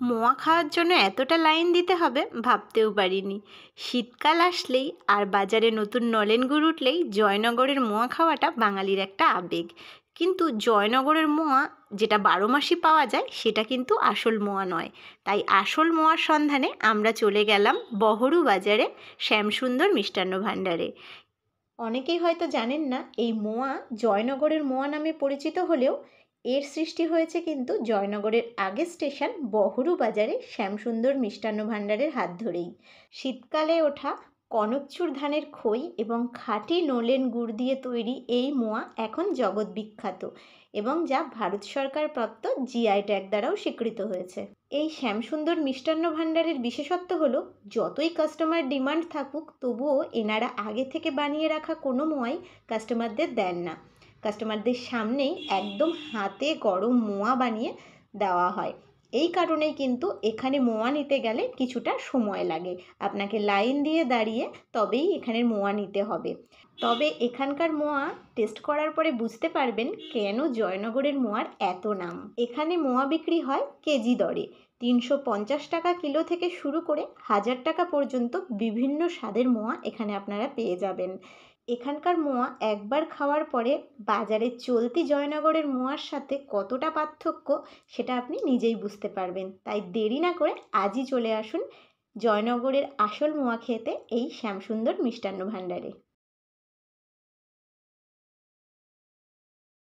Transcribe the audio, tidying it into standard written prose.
মোয়া খাওয়ার জন্য এতটা লাইন দিতে হবে ভাবতেও পারিনি। শীতকাল আসলেই আর বাজারে নতুন নলেন গুড় উঠলেই জয়নগরের মোয়া খাওয়াটা বাঙালির একটা আবেগ। কিন্তু জয়নগরের মোয়া যেটা 12 মাসই পাওয়া যায় সেটা কিন্তু আসল মোয়া নয়। তাই আসল মোয়ার সন্ধানে আমরা চলে গেলাম বহরু বাজারে শ্যামসুন্দর মিষ্টান্ন ভাণ্ডারে। অনেকেই হয়তো জানেন না এই মোয়া জয়নগরের মোয়া নামে পরিচিত হলেও এর সৃষ্টি হয়েছে কিন্তু জয়নগরের আগের স্টেশন বহরু বাজারে শ্যামসুন্দর মিষ্টান্ন ভাণ্ডারের হাত ধরেই। শীতকালে ওঠা কনকচুর ধানের খই এবং খাঁটি নলেন গুড় দিয়ে তৈরি এই মোয়া এখন জগৎ বিখ্যাত এবং যা ভারত সরকার প্রাপ্ত জিআই ট্যাগ দ্বারাও স্বীকৃত হয়েছে। এই শ্যামসুন্দর মিষ্টান্ন ভাণ্ডারের বিশেষত্ব হলো যতই কাস্টমার ডিমান্ড থাকুক তবুও এনারা আগে থেকে বানিয়ে রাখা কোনো মোয়াই কাস্টমারদের দেন না। কাস্টমারদের সামনেই একদম হাতে গরম মোয়া বানিয়ে দেওয়া হয়। এই কারণেই কিন্তু এখানে মোয়া নিতে গেলে কিছুটা সময় লাগে। আপনাকে লাইন দিয়ে দাঁড়িয়ে তবেই এখানের মোয়া নিতে হবে। তবে এখানকার মোয়া টেস্ট করার পরে বুঝতে পারবেন কেন জয়নগরের মোয়ার এত নাম। এখানে মোয়া বিক্রি হয় কেজি দরে। 350 টাকা কিলো থেকে শুরু করে 1000 টাকা পর্যন্ত বিভিন্ন স্বাদের মোয়া এখানে আপনারা পেয়ে যাবেন। এখানকার মোয়া একবার খাওয়ার পরে বাজারে চলতি জয়নগরের মোয়ার সাথে কতটা পার্থক্য সেটা আপনি নিজেই বুঝতে পারবেন। তাই দেরি না করে আজই চলে আসুন জয়নগরের আসল মোয়া খেতে এই শ্যামসুন্দর মিষ্টান্ন ভাণ্ডারে।